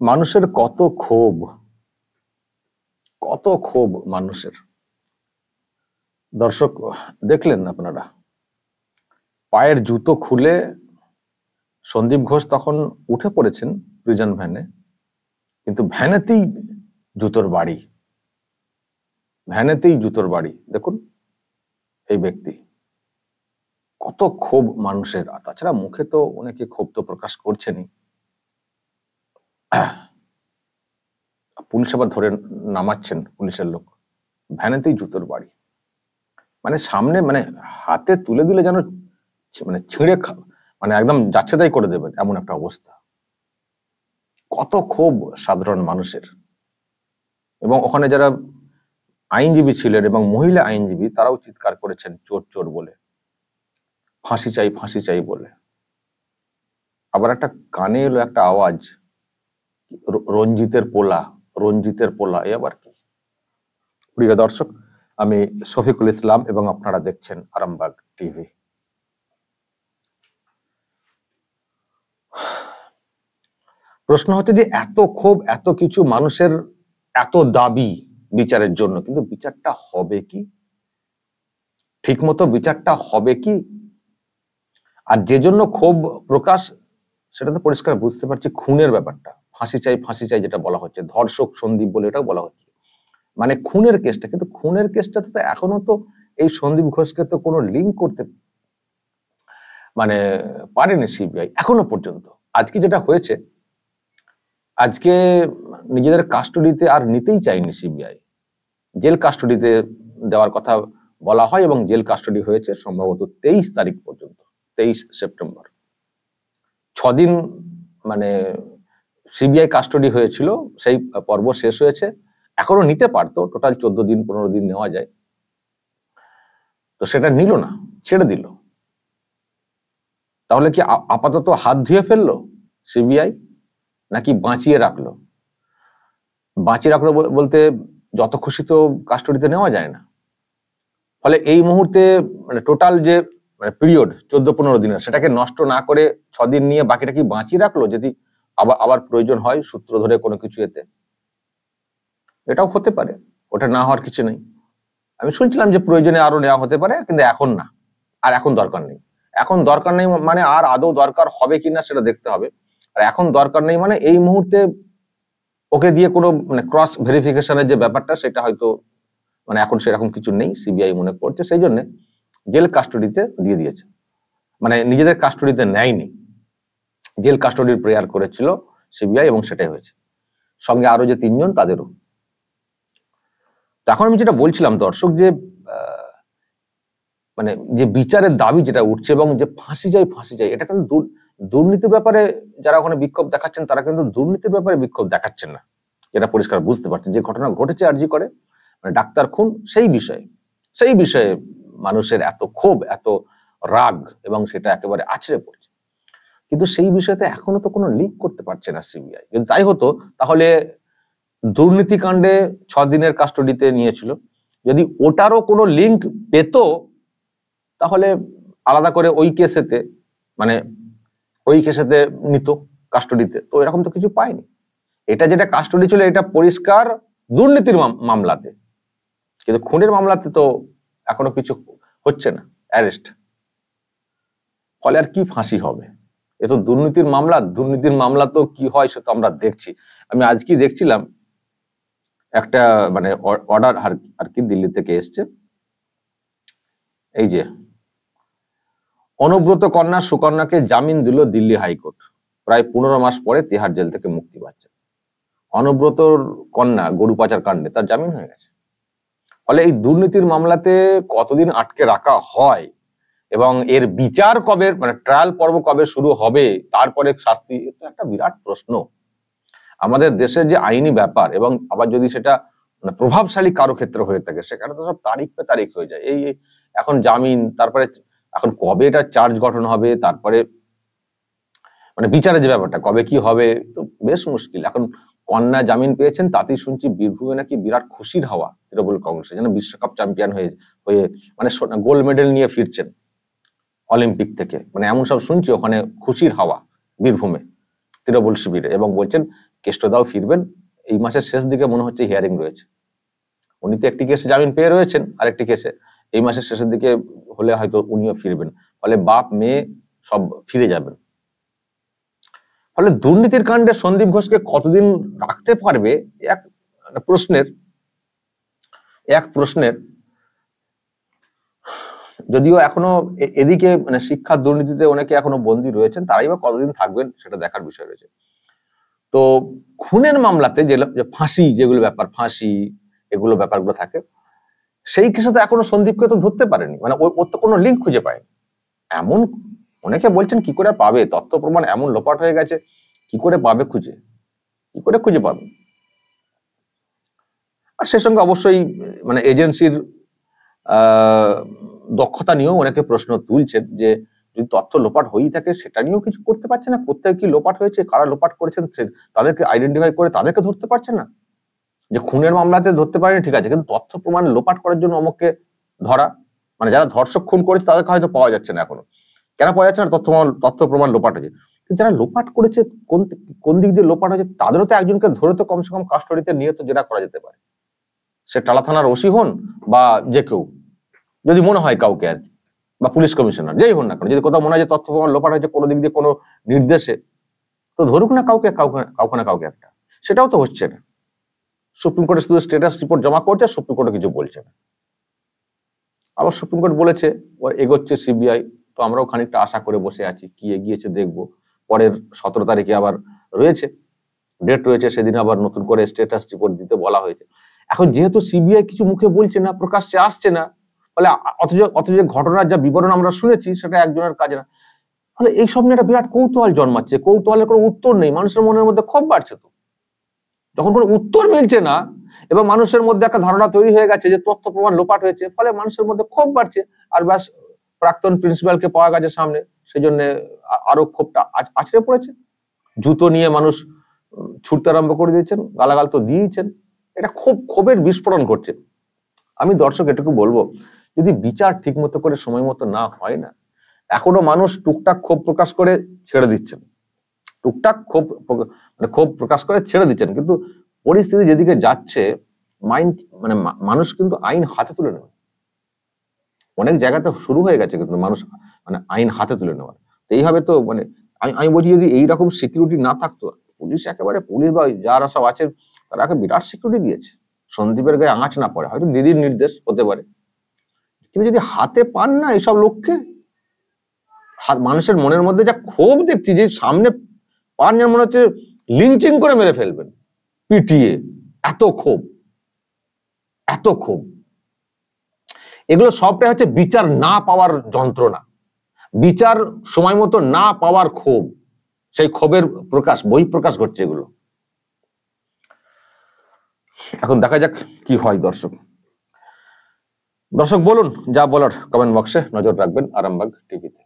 মানুষের কত ক্ষোভ মানুষের। দর্শক দেখলেন আপনারা, পায়ের জুতো খুলে সন্দীপ ঘোষ তখন উঠে পড়েছেন প্রিজন ভ্যানে, কিন্তু ভ্যানেতেই জুতোর বাড়ি। দেখুন এই ব্যক্তি, কত ক্ষোভ মানুষের। তাছাড়া মুখে তো অনেকে ক্ষোভ তো প্রকাশ করছেনই। পুলিশ আবার ধরে নামাচ্ছেন, পুলিশের লোক। ভ্যানেতেই জুতোর বাড়ি, মানে সামনে, মানে হাতে তুলে দিলে যেন মানে ছিঁড়ে মানে একদম যাচ্ছে তাই করে দেবেন, এমন একটা অবস্থা। কত ক্ষোভ সাধারণ মানুষের। এবং ওখানে যারা আইনজীবী ছিলেন এবং মহিলা আইনজীবী, তারাও চিৎকার করেছেন চোর চোর বলে, ফাঁসি চাই বলে। আবার একটা কানে এলো একটা আওয়াজ, রঞ্জিতের পোলা। এ আবার কি? প্রিয় দর্শক, আমি শফিকুল ইসলাম এবং আপনারা দেখছেন আরামবাগ টিভি। প্রশ্ন হচ্ছে যে এত ক্ষোভ, এত কিছু মানুষের, এত দাবি বিচারের জন্য, কিন্তু বিচারটা হবে কি? ঠিকমতো বিচারটা হবে কি? আর যে জন্য ক্ষোভ প্রকাশ, সেটা তো পরিষ্কার বুঝতে পারছি, খুনের ব্যাপারটা। ফাঁসি চাই যেটা বলা হচ্ছে, ধর্ষক সন্দীপ বলে এটাও বলা হচ্ছে, মানে খুনের কেসটা। কিন্তু খুনের কেসটাতে তো এখনো তো এই সন্দীপ ঘোষকে তো কোনো লিঙ্ক করতে মানে পারেনি সিবিআই এখনো পর্যন্ত। আজকে যেটা হয়েছে, আজকে নিজেদের কাস্টডিতে আর নিতেই চাইনি সিবিআই, জেল কাস্টডিতে দেওয়ার কথা বলা হয় এবং জেল কাস্টডি হয়েছে সম্ভবত 23 তারিখ পর্যন্ত, 23 সেপ্টেম্বর। 6 দিন মানে সিবিআই কাস্টডি হয়েছিল, সেই পর্ব শেষ হয়েছে। এখনো নিতে পারতো, টোটাল 14 দিন 15 দিন নেওয়া যায়, তো সেটা নিল না, ছেড়ে দিল। তাহলে কি আপাতত হাত ধুয়ে ফেললো সিবিআই, নাকি বাঁচিয়ে রাখলো? বলতে যত খুশি তো কাস্টডিতে নেওয়া যায় না। ফলে এই মুহূর্তে মানে টোটাল যে মানে পিরিয়ড 14-15 দিনের, সেটাকে নষ্ট না করে 6 দিন নিয়ে বাকিটা কি বাঁচিয়ে রাখলো, যদি আবার প্রয়োজন হয় সূত্র ধরে কোনো কিছু এতে? এটাও হতে পারে, ওটা না হওয়ার কিছু নেই। আমি শুনছিলাম যে প্রয়োজনে আরো নেওয়া হতে পারে, কিন্তু এখন না, আর এখন দরকার নেই। এখন দরকার নেই মানে আর আদৌ দরকার হবে কিনা সেটা দেখতে হবে। আর এখন দরকার নেই মানে এই মুহূর্তে ওকে দিয়ে কোনো মানে ক্রস ভেরিফিকেশনের যে ব্যাপারটা, সেটা হয়তো মানে এখন সেরকম কিছু নেই, সিবিআই মনে করছে, সেই জন্য জেল কাস্টডিতে দিয়ে দিয়েছে, মানে নিজেদের কাস্টডিতে নেয়নি, জেল কাস্টডির প্রেয়ার করেছিল সিবিআই এবং সেটাই হয়েছে, সঙ্গে আরো যে 3 জন তাদেরও। এখন আমি যেটা বলছিলাম দর্শক, যে মানে যে বিচারের দাবি যেটা উঠছে এবং যে ফাঁসি চাই, এটা কিন্তু দুর্নীতির ব্যাপারে যারা ওখানে বিক্ষোভ দেখাচ্ছেন তারা কিন্তু দুর্নীতির ব্যাপারে বিক্ষোভ দেখাচ্ছেন না, এটা পরিষ্কার বুঝতে পারছেন। যে ঘটনা ঘটেছে আরজি করে, মানে ডাক্তার খুন, সেই বিষয়ে মানুষের এত ক্ষোভ, এত রাগ, এবং সেটা একেবারে আছড়ে পড়ছে। কিন্তু সেই বিষয়তে এখনো তো কোনো লিক করতে পারছে না সিবিআই। যদি তাই হতো তাহলে দুর্নীতিকাণ্ডে 6 দিনের কাস্টডিতে নিয়েছিল, যদি ওটারও কোনো লিঙ্ক পেত তাহলে আলাদা করে ওই কেসেতে নিত কাস্টডিতে। তো এরকম তো কিছু পায়নি। এটা যেটা কাস্টডি ছিল এটা পরিষ্কার দুর্নীতির মামলাতে, কিন্তু খুনের মামলাতে তো এখনো কিছু হচ্ছে না, অ্যারেস্ট। ফলে আর কি ফাঁসি হবে? এ তো দুর্নীতির মামলা তো কি হয় সেটা আমরা দেখছি। আমি আজকে দেখছিলাম একটা মানে অর্ডার আর কি দিল্লি থেকে এসছে, এই যে অনুব্রত কন্যা সুকন্যাকে জামিন দিল দিল্লি হাইকোর্ট, প্রায় 15 মাস পরে তিহার জেল থেকে মুক্তি পাচ্ছে। অনুব্রতর কন্যা গরু পাচার কাণ্ডে তার জামিন হয়ে গেছে। ফলে এই দুর্নীতির মামলাতে কতদিন আটকে রাখা হয় এবং এর বিচার কবে, মানে ট্রায়াল পর্ব কবে শুরু হবে, তারপরে শাস্তি, এটা একটা বিরাট প্রশ্ন। আমাদের দেশের যে আইনি ব্যাপার, এবং আবার যদি সেটা মানে প্রভাবশালী কারো ক্ষেত্রে হয়ে থাকে, সেখানে তো সব তারিখ পে তারিখ হয়ে যায়। এই এখন জামিন, তারপরে এখন কবে এটা চার্জ গঠন হবে, তারপরে মানে বিচারের যে ব্যাপারটা কবে কি হবে, তো বেশ মুশকিল। এখন কন্যা জামিন পেয়েছেন, তাতেই শুনছি বীরভূমে নাকি বিরাট খুশির হাওয়া তৃণমূল কংগ্রেসে, যেন বিশ্বকাপ চ্যাম্পিয়ন হয়ে মানে গোল্ড মেডেল নিয়ে ফিরছেন অলিম্পিক থেকে, মানে এমন সব শুনছি ওখানে খুশির হাওয়া বীরভূমে তৃণমূল শিবিরে। এবং বলছেন কেষ্টদাও ফিরবেন, এই মাসের শেষ দিকে মনে হচ্ছে হিয়ারিং রয়েছে। উনি তো একটি কেসে জামিন পেয়ে রয়েছেন, আরেকটি কেসে এই মাসের শেষের দিকে হলে হয়তো উনিও ফিরবেন। ফলে বাপ মেয়ে সব ফিরে যাবেন। ফলে দুর্নীতির কাণ্ডে সন্দীপ ঘোষকে কতদিন রাখতে পারবে এক প্রশ্নের, যদিও এখনো এদিকে মানে শিক্ষার দুর্নীতিতে অনেকে এখনো বন্দী রয়েছেন, তারাই বা কতদিন থাকবেন সেটা দেখার বিষয় রয়েছে। তো খুনের মামলাতে যে ফাঁসি, যেগুলো ব্যাপার ফাঁসি এগুলো ব্যাপারগুলো থাকে, সেই কেসে এখনো সন্দীপকে তো ধরতে পারেনি, মানে ওর তো কোনো লিঙ্ক খুঁজে পায়নি। এমন অনেকে বলছেন কি করে পাবে, তথ্য প্রমাণ এমন লোপাট হয়ে গেছে, কি করে খুঁজে পাবে? আর সে সঙ্গে অবশ্যই মানে এজেন্সির দক্ষতা নিয়েও অনেকে প্রশ্ন তুলছেন, যে যদি তথ্য লোপাট হয়েই থাকে সেটা নিয়েও কিছু করতে পারছে না, কোথায় কি লোপাট হয়েছে, কারা লোপাট করেছেন তাদেরকে আইডেন্টিফাই করে তাদেরকে ধরতে পারছে না। যে খুনের মামলাতে ধরতে পারেনি ঠিক আছে, কিন্তু তথ্য প্রমাণ লোপাট করার জন্য অমুককে ধরা, মানে যারা ধর্ষক খুন করেছে তাদেরকে হয়তো পাওয়া যাচ্ছে না এখনো। কেন পাওয়া যাচ্ছে না? তথ্য প্রমাণ লোপাট হয়েছে। কিন্তু যারা লোপাট করেছে, কোন দিক দিয়ে লোপাট হয়েছে, তাদেরও তো একজনকে ধরে তো কমসে কম কাস্টডিতে নিয়ে তো জেরা করা যেতে পারে। সে টালা থানার ওসি হন বা যে কেউ, যদি মনে হয় কাউকে আর কি, বা পুলিশ কমিশনার, যেই হন না কেন, যদি কোথাও মনে হয় যে তথ্য প্রমাণ লোপাট হয়েছে কোনো দিক দিয়ে কোনো নির্দেশে, তো ধরুক না কাউকে না কাউকে একটা। সেটাও তো হচ্ছে না। সুপ্রিম কোর্টে শুধু স্ট্যাটাস রিপোর্ট জমা করছে, সুপ্রিম কোর্টে কিছু বলছে না। আবার সুপ্রিম কোর্ট বলেছে এগোচ্ছে সিবিআই, তো আমরাও খানিকটা আশা করে বসে আছি, কি এগিয়েছে দেখবো। পরের 17 তারিখে আবার ডেট রয়েছে, সেদিন আবার নতুন করে স্ট্যাটাস রিপোর্ট দিতে বলা হয়েছে। এখন যেহেতু সিবিআই কিছু মুখে বলছে না, প্রকাশ্যে আসছে না, ফলে অথচ ঘটনার যা বিবরণ আমরা শুনেছি সেটা একজনের কাজ না। ফলে এইসব নিয়ে একটা বিরাট কৌতূহল জন্মাচ্ছে, কৌতূহলের কোনো উত্তর নেই, মানুষের মনের মধ্যে ক্ষোভ বাড়ছে। তো যখন কোনো উত্তর মিলছে না এবং মানুষের মধ্যে একটা ধারণা তৈরি হয়ে গেছে যে তথ্য প্রমাণ লোপাট হয়েছে, ফলে মানুষের মধ্যে ক্ষোভ বাড়ছে। আর ব্যাস, প্রাক্তন প্রিন্সিপালকে পাওয়া গেছে সামনে, সেই জন্য আরো ক্ষোভটা আছড়ে পড়েছে। জুতো নিয়ে মানুষ ছুটতে আরম্ভ করে দিয়েছেন, গালাগাল তো দিয়েছেন। এটা ক্ষোভের বিস্ফোরণ ঘটছে। আমি দর্শক এটুকু বলবো, যদি বিচার ঠিক মতো করে সময় মতো না হয় না, এখনো মানুষ টুকটাক ক্ষোভ প্রকাশ করে ছেড়ে দিচ্ছেন, ক্ষোভ প্রকাশ করে ছেড়ে দিচ্ছেন। কিন্তু পরিস্থিতি যেদিকে যাচ্ছে, মানুষ কিন্তু আইন হাতে তুলে নেবে। অনেক জায়গাতে শুরু হয়ে গেছে কিন্তু মানুষ মানে আইন হাতে তুলে নেওয়ার। এইভাবে তো মানে আমি বলছি, যদি এইরকম সিকিউরিটি না থাকতো, পুলিশ বা যারা সব আছেন তারা বিরাট সিকিউরিটি দিয়েছে, সন্দীপের গায়ে আঁচ না পড়ে, হয়তো দিদির নির্দেশ হতে পারে, কিন্তু যদি হাতে পান না এইসব লোককে, মানুষের মনের মধ্যে যা ক্ষোভ দেখছি, যে সামনে পান যেন মনে হচ্ছে লিঞ্চিং করে মেরে ফেলবেন, পিটিয়ে, এত ক্ষোভ, এত ক্ষোভ। এগুলো সবটাই হচ্ছে বিচার না পাওয়ার যন্ত্রণা, বিচার সময় মতো না পাওয়ার ক্ষোভ, সেই ক্ষোভের প্রকাশ, বহিঃপ্রকাশ ঘটছে এগুলো। এখন দেখা যাক কি হয়। দর্শক বলুন যা বলার কমেন্ট বক্সে, নজর রাখবেন আরামবাগ টিভিতে।